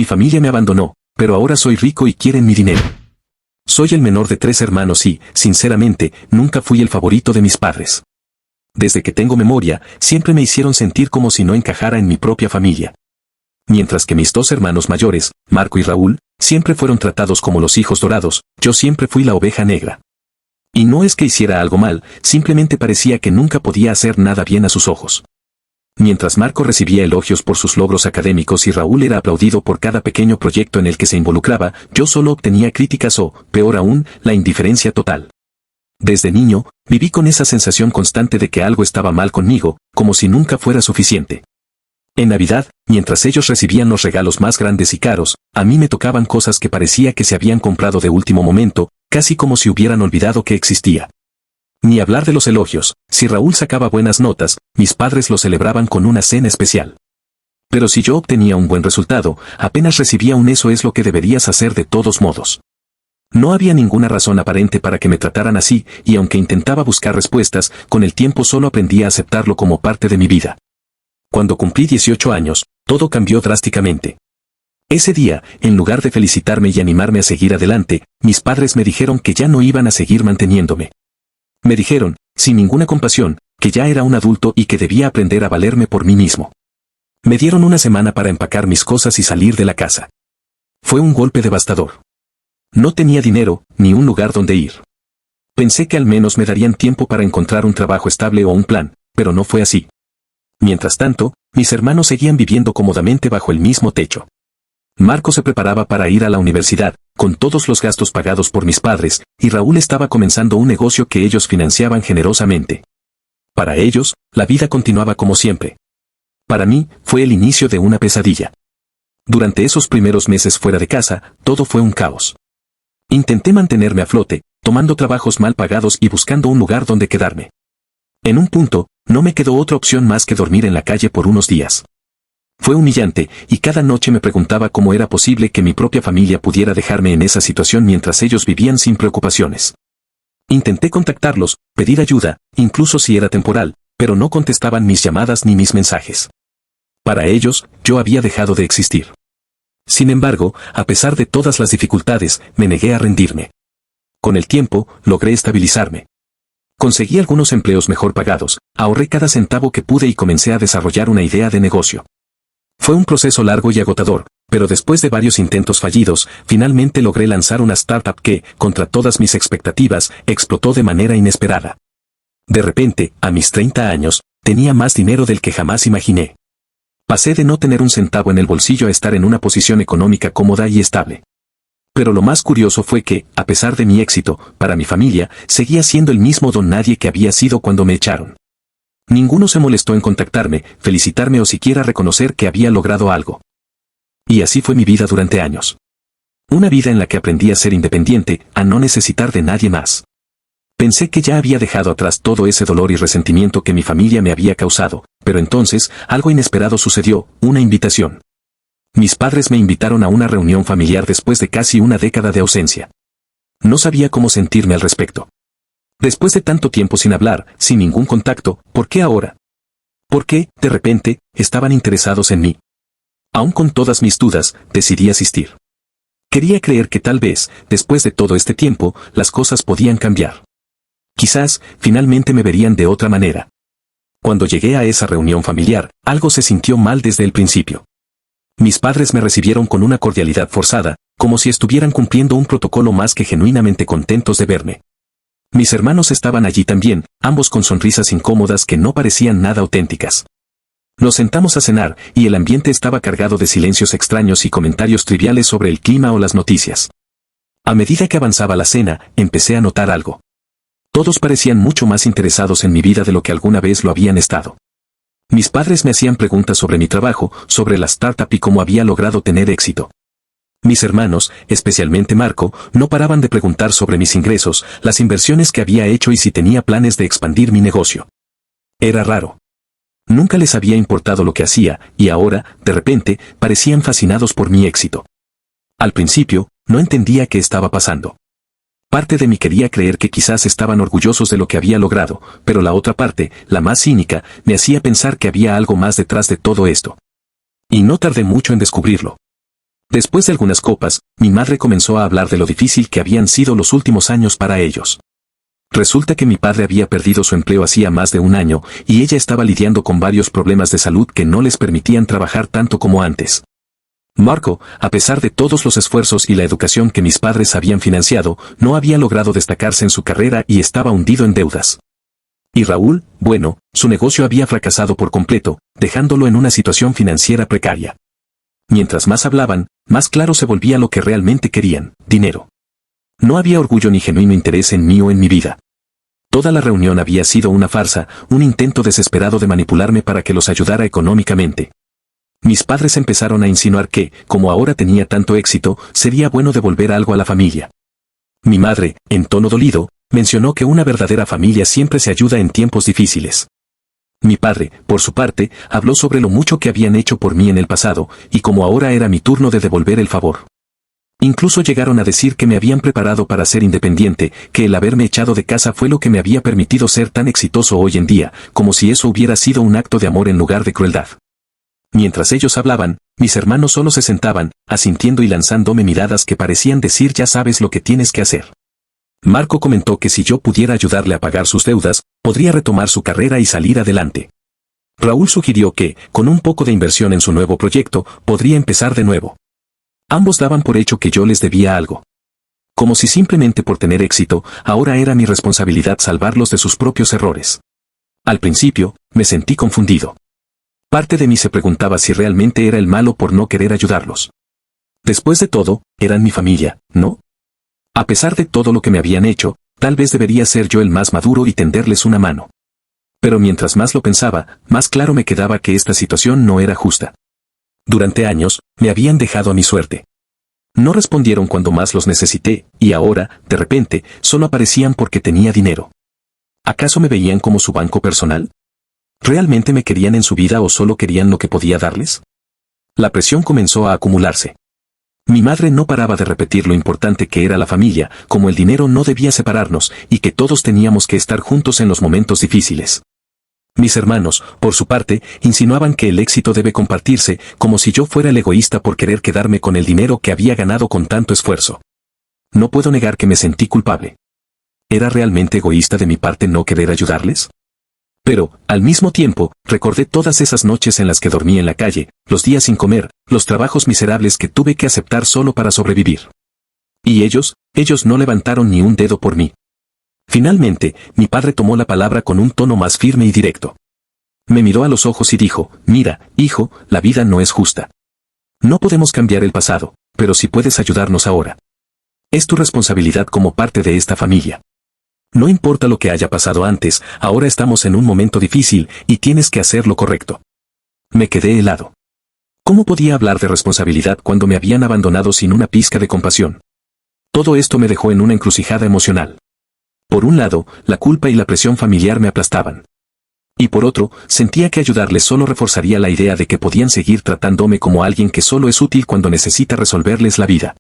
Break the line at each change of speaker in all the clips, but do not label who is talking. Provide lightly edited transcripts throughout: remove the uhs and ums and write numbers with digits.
Mi familia me abandonó, pero ahora soy rico y quieren mi dinero. Soy el menor de 3 hermanos y, sinceramente, nunca fui el favorito de mis padres. Desde que tengo memoria, siempre me hicieron sentir como si no encajara en mi propia familia. Mientras que mis 2 hermanos mayores, Marco y Raúl, siempre fueron tratados como los hijos dorados, yo siempre fui la oveja negra. Y no es que hiciera algo mal, simplemente parecía que nunca podía hacer nada bien a sus ojos. Mientras Marco recibía elogios por sus logros académicos y Raúl era aplaudido por cada pequeño proyecto en el que se involucraba, yo solo obtenía críticas o, peor aún, la indiferencia total. Desde niño, viví con esa sensación constante de que algo estaba mal conmigo, como si nunca fuera suficiente. En Navidad, mientras ellos recibían los regalos más grandes y caros, a mí me tocaban cosas que parecía que se habían comprado de último momento, casi como si hubieran olvidado que existía. Ni hablar de los elogios, si Raúl sacaba buenas notas, mis padres lo celebraban con una cena especial. Pero si yo obtenía un buen resultado, apenas recibía un "eso es lo que deberías hacer de todos modos". No había ninguna razón aparente para que me trataran así, y aunque intentaba buscar respuestas, con el tiempo solo aprendí a aceptarlo como parte de mi vida. Cuando cumplí 18 años, todo cambió drásticamente. Ese día, en lugar de felicitarme y animarme a seguir adelante, mis padres me dijeron que ya no iban a seguir manteniéndome. Me dijeron, sin ninguna compasión, que ya era un adulto y que debía aprender a valerme por mí mismo. Me dieron una semana para empacar mis cosas y salir de la casa. Fue un golpe devastador. No tenía dinero, ni un lugar donde ir. Pensé que al menos me darían tiempo para encontrar un trabajo estable o un plan, pero no fue así. Mientras tanto, mis hermanos seguían viviendo cómodamente bajo el mismo techo. Marco se preparaba para ir a la universidad, con todos los gastos pagados por mis padres, y Raúl estaba comenzando un negocio que ellos financiaban generosamente. Para ellos, la vida continuaba como siempre. Para mí, fue el inicio de una pesadilla. Durante esos primeros meses fuera de casa, todo fue un caos. Intenté mantenerme a flote, tomando trabajos mal pagados y buscando un lugar donde quedarme. En un punto, no me quedó otra opción más que dormir en la calle por unos días. Fue humillante, y cada noche me preguntaba cómo era posible que mi propia familia pudiera dejarme en esa situación mientras ellos vivían sin preocupaciones. Intenté contactarlos, pedir ayuda, incluso si era temporal, pero no contestaban mis llamadas ni mis mensajes. Para ellos, yo había dejado de existir. Sin embargo, a pesar de todas las dificultades, me negué a rendirme. Con el tiempo, logré estabilizarme. Conseguí algunos empleos mejor pagados, ahorré cada centavo que pude y comencé a desarrollar una idea de negocio. Fue un proceso largo y agotador, pero después de varios intentos fallidos, finalmente logré lanzar una startup que, contra todas mis expectativas, explotó de manera inesperada. De repente, a mis 30 años, tenía más dinero del que jamás imaginé. Pasé de no tener un centavo en el bolsillo a estar en una posición económica cómoda y estable. Pero lo más curioso fue que, a pesar de mi éxito, para mi familia, seguía siendo el mismo don nadie que había sido cuando me echaron. Ninguno se molestó en contactarme, felicitarme o siquiera reconocer que había logrado algo. Y así fue mi vida durante años. Una vida en la que aprendí a ser independiente, a no necesitar de nadie más. Pensé que ya había dejado atrás todo ese dolor y resentimiento que mi familia me había causado, pero entonces, algo inesperado sucedió, una invitación. Mis padres me invitaron a una reunión familiar después de casi una década de ausencia. No sabía cómo sentirme al respecto. Después de tanto tiempo sin hablar, sin ningún contacto, ¿por qué ahora? ¿Por qué, de repente, estaban interesados en mí? Aún con todas mis dudas, decidí asistir. Quería creer que tal vez, después de todo este tiempo, las cosas podían cambiar. Quizás, finalmente me verían de otra manera. Cuando llegué a esa reunión familiar, algo se sintió mal desde el principio. Mis padres me recibieron con una cordialidad forzada, como si estuvieran cumpliendo un protocolo más que genuinamente contentos de verme. Mis hermanos estaban allí también, ambos con sonrisas incómodas que no parecían nada auténticas. Nos sentamos a cenar, y el ambiente estaba cargado de silencios extraños y comentarios triviales sobre el clima o las noticias. A medida que avanzaba la cena, empecé a notar algo. Todos parecían mucho más interesados en mi vida de lo que alguna vez lo habían estado. Mis padres me hacían preguntas sobre mi trabajo, sobre la startup y cómo había logrado tener éxito. Mis hermanos, especialmente Marco, no paraban de preguntar sobre mis ingresos, las inversiones que había hecho y si tenía planes de expandir mi negocio. Era raro. Nunca les había importado lo que hacía, y ahora, de repente, parecían fascinados por mi éxito. Al principio, no entendía qué estaba pasando. Parte de mí quería creer que quizás estaban orgullosos de lo que había logrado, pero la otra parte, la más cínica, me hacía pensar que había algo más detrás de todo esto. Y no tardé mucho en descubrirlo. Después de algunas copas, mi madre comenzó a hablar de lo difícil que habían sido los últimos años para ellos. Resulta que mi padre había perdido su empleo hacía más de un año, y ella estaba lidiando con varios problemas de salud que no les permitían trabajar tanto como antes. Marco, a pesar de todos los esfuerzos y la educación que mis padres habían financiado, no había logrado destacarse en su carrera y estaba hundido en deudas. Y Raúl, bueno, su negocio había fracasado por completo, dejándolo en una situación financiera precaria. Mientras más hablaban, más claro se volvía lo que realmente querían: dinero. No había orgullo ni genuino interés en mí o en mi vida. Toda la reunión había sido una farsa, un intento desesperado de manipularme para que los ayudara económicamente. Mis padres empezaron a insinuar que, como ahora tenía tanto éxito, sería bueno devolver algo a la familia. Mi madre, en tono dolido, mencionó que una verdadera familia siempre se ayuda en tiempos difíciles. Mi padre, por su parte, habló sobre lo mucho que habían hecho por mí en el pasado, y como ahora era mi turno de devolver el favor. Incluso llegaron a decir que me habían preparado para ser independiente, que el haberme echado de casa fue lo que me había permitido ser tan exitoso hoy en día, como si eso hubiera sido un acto de amor en lugar de crueldad. Mientras ellos hablaban, mis hermanos solo se sentaban, asintiendo y lanzándome miradas que parecían decir: ya sabes lo que tienes que hacer. Marco comentó que si yo pudiera ayudarle a pagar sus deudas, podría retomar su carrera y salir adelante. Raúl sugirió que, con un poco de inversión en su nuevo proyecto, podría empezar de nuevo. Ambos daban por hecho que yo les debía algo. Como si simplemente por tener éxito, ahora era mi responsabilidad salvarlos de sus propios errores. Al principio, me sentí confundido. Parte de mí se preguntaba si realmente era el malo por no querer ayudarlos. Después de todo, eran mi familia, ¿no? A pesar de todo lo que me habían hecho, tal vez debería ser yo el más maduro y tenderles una mano. Pero mientras más lo pensaba, más claro me quedaba que esta situación no era justa. Durante años, me habían dejado a mi suerte. No respondieron cuando más los necesité, y ahora, de repente, solo aparecían porque tenía dinero. ¿Acaso me veían como su banco personal? ¿Realmente me querían en su vida o solo querían lo que podía darles? La presión comenzó a acumularse. Mi madre no paraba de repetir lo importante que era la familia, como el dinero no debía separarnos, y que todos teníamos que estar juntos en los momentos difíciles. Mis hermanos, por su parte, insinuaban que el éxito debe compartirse, como si yo fuera el egoísta por querer quedarme con el dinero que había ganado con tanto esfuerzo. No puedo negar que me sentí culpable. ¿Era realmente egoísta de mi parte no querer ayudarles? Pero, al mismo tiempo, recordé todas esas noches en las que dormí en la calle, los días sin comer, los trabajos miserables que tuve que aceptar solo para sobrevivir. Y ellos no levantaron ni un dedo por mí. Finalmente, mi padre tomó la palabra con un tono más firme y directo. Me miró a los ojos y dijo: mira, hijo, la vida no es justa. No podemos cambiar el pasado, pero sí puedes ayudarnos ahora. Es tu responsabilidad como parte de esta familia. No importa lo que haya pasado antes, ahora estamos en un momento difícil, y tienes que hacer lo correcto. Me quedé helado. ¿Cómo podía hablar de responsabilidad cuando me habían abandonado sin una pizca de compasión? Todo esto me dejó en una encrucijada emocional. Por un lado, la culpa y la presión familiar me aplastaban. Y por otro, sentía que ayudarles solo reforzaría la idea de que podían seguir tratándome como alguien que solo es útil cuando necesita resolverles la vida.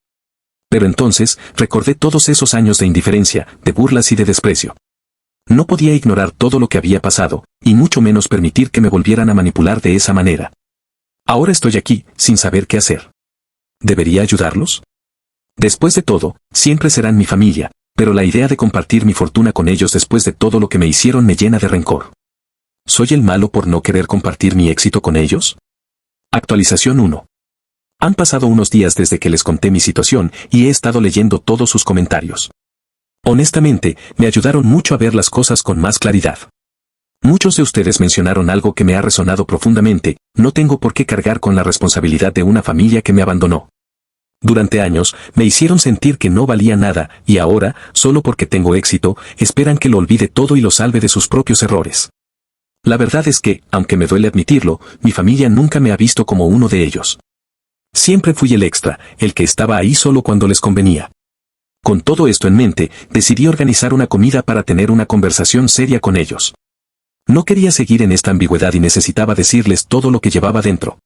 Pero entonces, recordé todos esos años de indiferencia, de burlas y de desprecio. No podía ignorar todo lo que había pasado, y mucho menos permitir que me volvieran a manipular de esa manera. Ahora estoy aquí, sin saber qué hacer. ¿Debería ayudarlos? Después de todo, siempre serán mi familia, pero la idea de compartir mi fortuna con ellos después de todo lo que me hicieron me llena de rencor. ¿Soy el malo por no querer compartir mi éxito con ellos? Actualización 1. Han pasado unos días desde que les conté mi situación y he estado leyendo todos sus comentarios. Honestamente, me ayudaron mucho a ver las cosas con más claridad. Muchos de ustedes mencionaron algo que me ha resonado profundamente: no tengo por qué cargar con la responsabilidad de una familia que me abandonó. Durante años, me hicieron sentir que no valía nada, y ahora, solo porque tengo éxito, esperan que lo olvide todo y lo salve de sus propios errores. La verdad es que, aunque me duele admitirlo, mi familia nunca me ha visto como uno de ellos. Siempre fui el extra, el que estaba ahí solo cuando les convenía. Con todo esto en mente, decidí organizar una comida para tener una conversación seria con ellos. No quería seguir en esta ambigüedad y necesitaba decirles todo lo que llevaba dentro.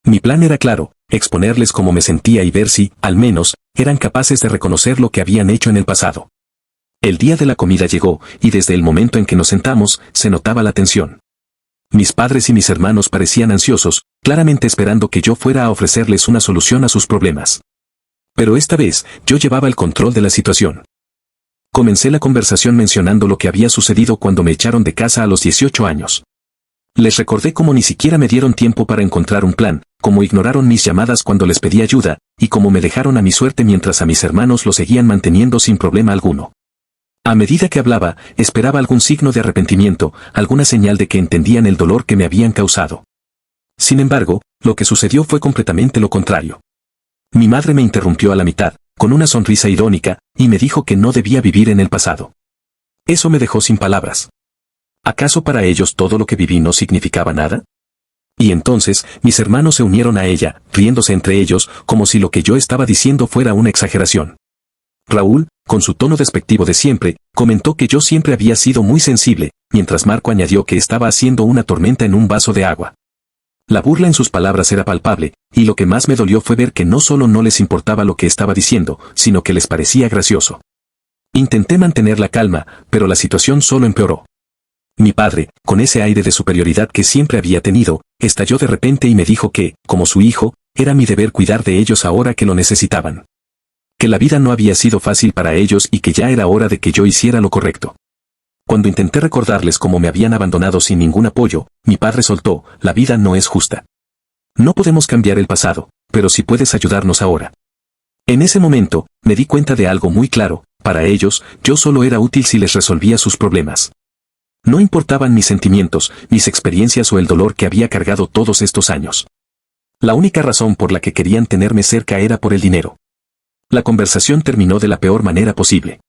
Mi plan era claro: exponerles cómo me sentía y ver si, al menos, eran capaces de reconocer lo que habían hecho en el pasado. El día de la comida llegó, y desde el momento en que nos sentamos, se notaba la tensión. Mis padres y mis hermanos parecían ansiosos, claramente esperando que yo fuera a ofrecerles una solución a sus problemas. Pero esta vez, yo llevaba el control de la situación. Comencé la conversación mencionando lo que había sucedido cuando me echaron de casa a los 18 años. Les recordé cómo ni siquiera me dieron tiempo para encontrar un plan, cómo ignoraron mis llamadas cuando les pedí ayuda, y cómo me dejaron a mi suerte mientras a mis hermanos lo seguían manteniendo sin problema alguno. A medida que hablaba, esperaba algún signo de arrepentimiento, alguna señal de que entendían el dolor que me habían causado. Sin embargo, lo que sucedió fue completamente lo contrario. Mi madre me interrumpió a la mitad, con una sonrisa irónica, y me dijo que no debía vivir en el pasado. Eso me dejó sin palabras. ¿Acaso para ellos todo lo que viví no significaba nada? Y entonces, mis hermanos se unieron a ella, riéndose entre ellos, como si lo que yo estaba diciendo fuera una exageración. Raúl, con su tono despectivo de siempre, comentó que yo siempre había sido muy sensible, mientras Marco añadió que estaba haciendo una tormenta en un vaso de agua. La burla en sus palabras era palpable, y lo que más me dolió fue ver que no solo no les importaba lo que estaba diciendo, sino que les parecía gracioso. Intenté mantener la calma, pero la situación solo empeoró. Mi padre, con ese aire de superioridad que siempre había tenido, estalló de repente y me dijo que, como su hijo, era mi deber cuidar de ellos ahora que lo necesitaban. Que la vida no había sido fácil para ellos y que ya era hora de que yo hiciera lo correcto. Cuando intenté recordarles cómo me habían abandonado sin ningún apoyo, mi padre soltó: la vida no es justa. No podemos cambiar el pasado, pero sí puedes ayudarnos ahora. En ese momento, me di cuenta de algo muy claro: para ellos, yo solo era útil si les resolvía sus problemas. No importaban mis sentimientos, mis experiencias o el dolor que había cargado todos estos años. La única razón por la que querían tenerme cerca era por el dinero. La conversación terminó de la peor manera posible.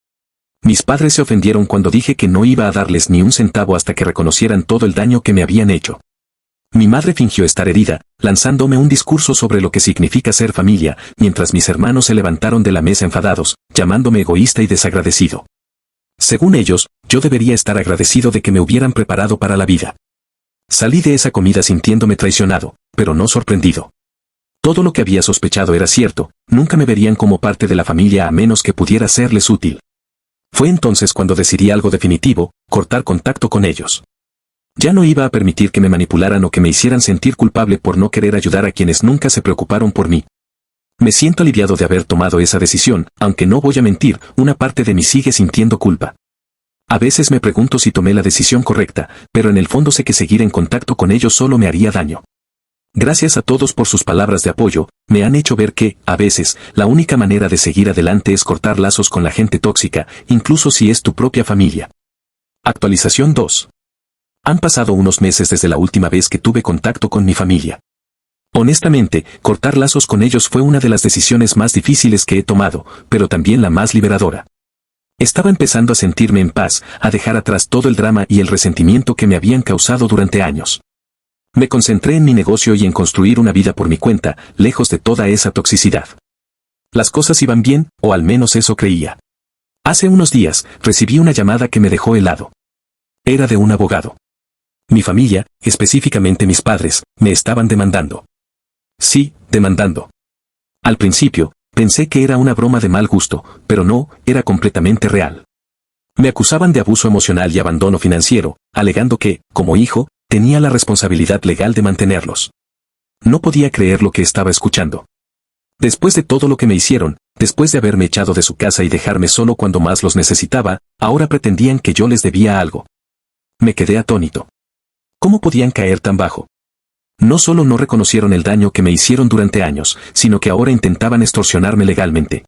Mis padres se ofendieron cuando dije que no iba a darles ni un centavo hasta que reconocieran todo el daño que me habían hecho. Mi madre fingió estar herida, lanzándome un discurso sobre lo que significa ser familia, mientras mis hermanos se levantaron de la mesa enfadados, llamándome egoísta y desagradecido. Según ellos, yo debería estar agradecido de que me hubieran preparado para la vida. Salí de esa comida sintiéndome traicionado, pero no sorprendido. Todo lo que había sospechado era cierto: nunca me verían como parte de la familia a menos que pudiera serles útil. Fue entonces cuando decidí algo definitivo: cortar contacto con ellos. Ya no iba a permitir que me manipularan o que me hicieran sentir culpable por no querer ayudar a quienes nunca se preocuparon por mí. Me siento aliviado de haber tomado esa decisión, aunque no voy a mentir, una parte de mí sigue sintiendo culpa. A veces me pregunto si tomé la decisión correcta, pero en el fondo sé que seguir en contacto con ellos solo me haría daño. Gracias a todos por sus palabras de apoyo, me han hecho ver que, a veces, la única manera de seguir adelante es cortar lazos con la gente tóxica, incluso si es tu propia familia. Actualización 2. Han pasado unos meses desde la última vez que tuve contacto con mi familia. Honestamente, cortar lazos con ellos fue una de las decisiones más difíciles que he tomado, pero también la más liberadora. Estaba empezando a sentirme en paz, a dejar atrás todo el drama y el resentimiento que me habían causado durante años. Me concentré en mi negocio y en construir una vida por mi cuenta, lejos de toda esa toxicidad. Las cosas iban bien, o al menos eso creía. Hace unos días, recibí una llamada que me dejó helado. Era de un abogado. Mi familia, específicamente mis padres, me estaban demandando. Sí, demandando. Al principio, pensé que era una broma de mal gusto, pero no, era completamente real. Me acusaban de abuso emocional y abandono financiero, alegando que, como hijo, tenía la responsabilidad legal de mantenerlos. No podía creer lo que estaba escuchando. Después de todo lo que me hicieron, después de haberme echado de su casa y dejarme solo cuando más los necesitaba, ahora pretendían que yo les debía algo. Me quedé atónito. ¿Cómo podían caer tan bajo? No solo no reconocieron el daño que me hicieron durante años, sino que ahora intentaban extorsionarme legalmente.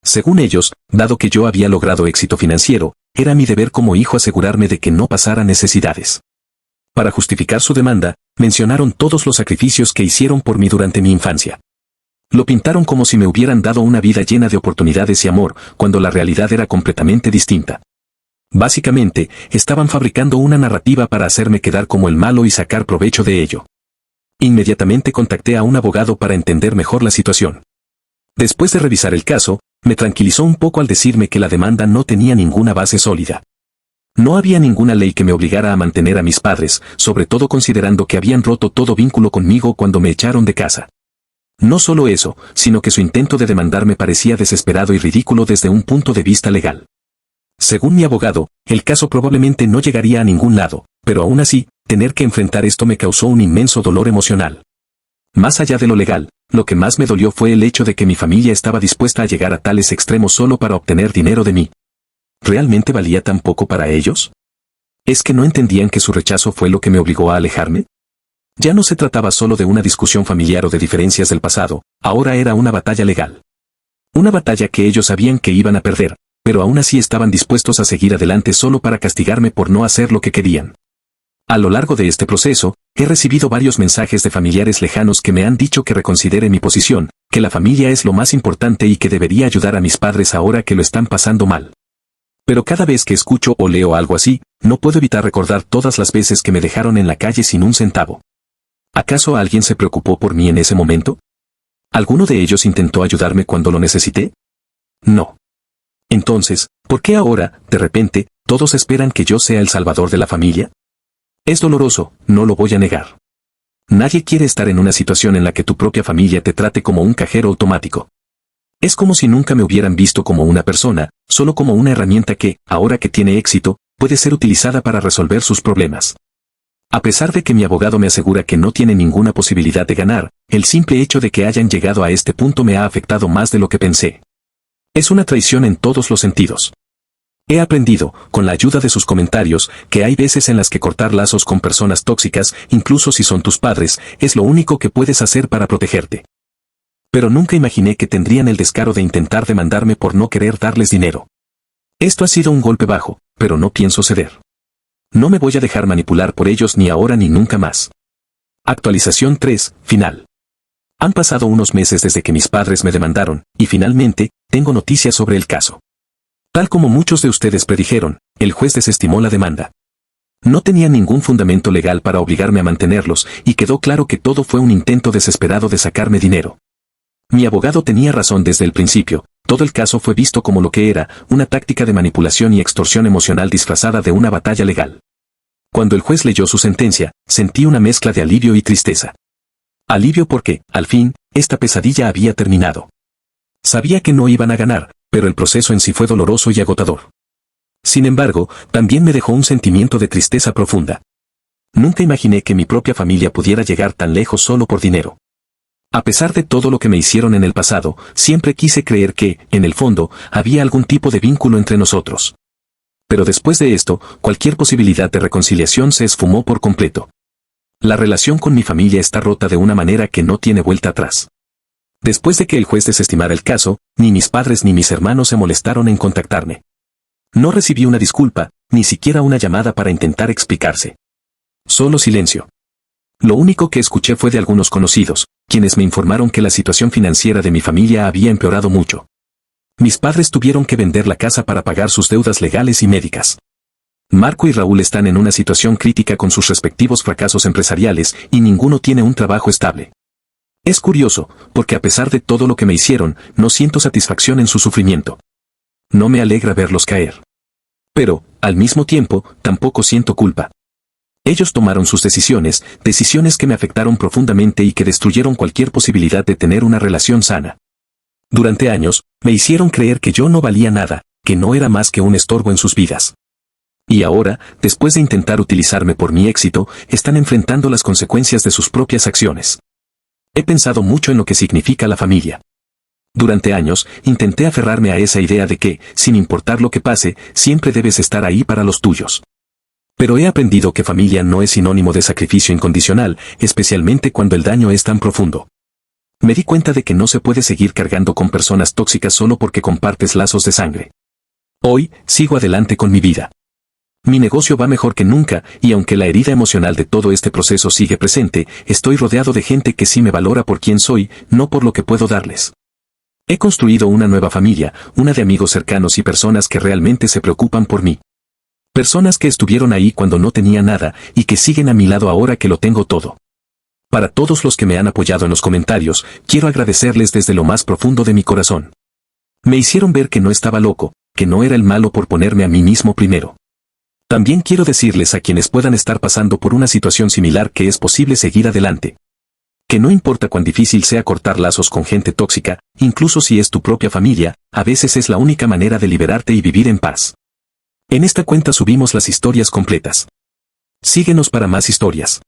Según ellos, dado que yo había logrado éxito financiero, era mi deber como hijo asegurarme de que no pasara necesidades. Para justificar su demanda, mencionaron todos los sacrificios que hicieron por mí durante mi infancia. Lo pintaron como si me hubieran dado una vida llena de oportunidades y amor, cuando la realidad era completamente distinta. Básicamente, estaban fabricando una narrativa para hacerme quedar como el malo y sacar provecho de ello. Inmediatamente contacté a un abogado para entender mejor la situación. Después de revisar el caso, me tranquilizó un poco al decirme que la demanda no tenía ninguna base sólida. No había ninguna ley que me obligara a mantener a mis padres, sobre todo considerando que habían roto todo vínculo conmigo cuando me echaron de casa. No solo eso, sino que su intento de demandarme parecía desesperado y ridículo desde un punto de vista legal. Según mi abogado, el caso probablemente no llegaría a ningún lado, pero aún así, tener que enfrentar esto me causó un inmenso dolor emocional. Más allá de lo legal, lo que más me dolió fue el hecho de que mi familia estaba dispuesta a llegar a tales extremos solo para obtener dinero de mí. ¿Realmente valía tan poco para ellos? ¿Es que no entendían que su rechazo fue lo que me obligó a alejarme? Ya no se trataba solo de una discusión familiar o de diferencias del pasado, ahora era una batalla legal. Una batalla que ellos sabían que iban a perder, pero aún así estaban dispuestos a seguir adelante solo para castigarme por no hacer lo que querían. A lo largo de este proceso, he recibido varios mensajes de familiares lejanos que me han dicho que reconsidere mi posición, que la familia es lo más importante y que debería ayudar a mis padres ahora que lo están pasando mal. Pero cada vez que escucho o leo algo así, no puedo evitar recordar todas las veces que me dejaron en la calle sin un centavo. ¿Acaso alguien se preocupó por mí en ese momento? ¿Alguno de ellos intentó ayudarme cuando lo necesité? No. Entonces, ¿por qué ahora, de repente, todos esperan que yo sea el salvador de la familia? Es doloroso, no lo voy a negar. Nadie quiere estar en una situación en la que tu propia familia te trate como un cajero automático. Es como si nunca me hubieran visto como una persona, solo como una herramienta que, ahora que tiene éxito, puede ser utilizada para resolver sus problemas. A pesar de que mi abogado me asegura que no tiene ninguna posibilidad de ganar, el simple hecho de que hayan llegado a este punto me ha afectado más de lo que pensé. Es una traición en todos los sentidos. He aprendido, con la ayuda de sus comentarios, que hay veces en las que cortar lazos con personas tóxicas, incluso si son tus padres, es lo único que puedes hacer para protegerte. Pero nunca imaginé que tendrían el descaro de intentar demandarme por no querer darles dinero. Esto ha sido un golpe bajo, pero no pienso ceder. No me voy a dejar manipular por ellos ni ahora ni nunca más. Actualización 3, final. Han pasado unos meses desde que mis padres me demandaron, y finalmente, tengo noticias sobre el caso. Tal como muchos de ustedes predijeron, el juez desestimó la demanda. No tenía ningún fundamento legal para obligarme a mantenerlos, y quedó claro que todo fue un intento desesperado de sacarme dinero. Mi abogado tenía razón desde el principio, todo el caso fue visto como lo que era, una táctica de manipulación y extorsión emocional disfrazada de una batalla legal. Cuando el juez leyó su sentencia, sentí una mezcla de alivio y tristeza. Alivio porque, al fin, esta pesadilla había terminado. Sabía que no iban a ganar, pero el proceso en sí fue doloroso y agotador. Sin embargo, también me dejó un sentimiento de tristeza profunda. Nunca imaginé que mi propia familia pudiera llegar tan lejos solo por dinero. A pesar de todo lo que me hicieron en el pasado, siempre quise creer que, en el fondo, había algún tipo de vínculo entre nosotros. Pero después de esto, cualquier posibilidad de reconciliación se esfumó por completo. La relación con mi familia está rota de una manera que no tiene vuelta atrás. Después de que el juez desestimara el caso, ni mis padres ni mis hermanos se molestaron en contactarme. No recibí una disculpa, ni siquiera una llamada para intentar explicarse. Solo silencio. Lo único que escuché fue de algunos conocidos, quienes me informaron que la situación financiera de mi familia había empeorado mucho. Mis padres tuvieron que vender la casa para pagar sus deudas legales y médicas. Marco y Raúl están en una situación crítica con sus respectivos fracasos empresariales y ninguno tiene un trabajo estable. Es curioso, porque a pesar de todo lo que me hicieron, no siento satisfacción en su sufrimiento. No me alegra verlos caer. Pero, al mismo tiempo, tampoco siento culpa. Ellos tomaron sus decisiones que me afectaron profundamente y que destruyeron cualquier posibilidad de tener una relación sana. Durante años, me hicieron creer que yo no valía nada, que no era más que un estorbo en sus vidas. Y ahora, después de intentar utilizarme por mi éxito, están enfrentando las consecuencias de sus propias acciones. He pensado mucho en lo que significa la familia. Durante años, intenté aferrarme a esa idea de que, sin importar lo que pase, siempre debes estar ahí para los tuyos. Pero he aprendido que familia no es sinónimo de sacrificio incondicional, especialmente cuando el daño es tan profundo. Me di cuenta de que no se puede seguir cargando con personas tóxicas solo porque compartes lazos de sangre. Hoy, sigo adelante con mi vida. Mi negocio va mejor que nunca, y aunque la herida emocional de todo este proceso sigue presente, estoy rodeado de gente que sí me valora por quien soy, no por lo que puedo darles. He construido una nueva familia, una de amigos cercanos y personas que realmente se preocupan por mí. Personas que estuvieron ahí cuando no tenía nada, y que siguen a mi lado ahora que lo tengo todo. Para todos los que me han apoyado en los comentarios, quiero agradecerles desde lo más profundo de mi corazón. Me hicieron ver que no estaba loco, que no era el malo por ponerme a mí mismo primero. También quiero decirles a quienes puedan estar pasando por una situación similar que es posible seguir adelante. Que no importa cuán difícil sea cortar lazos con gente tóxica, incluso si es tu propia familia, a veces es la única manera de liberarte y vivir en paz. En esta cuenta subimos las historias completas. Síguenos para más historias.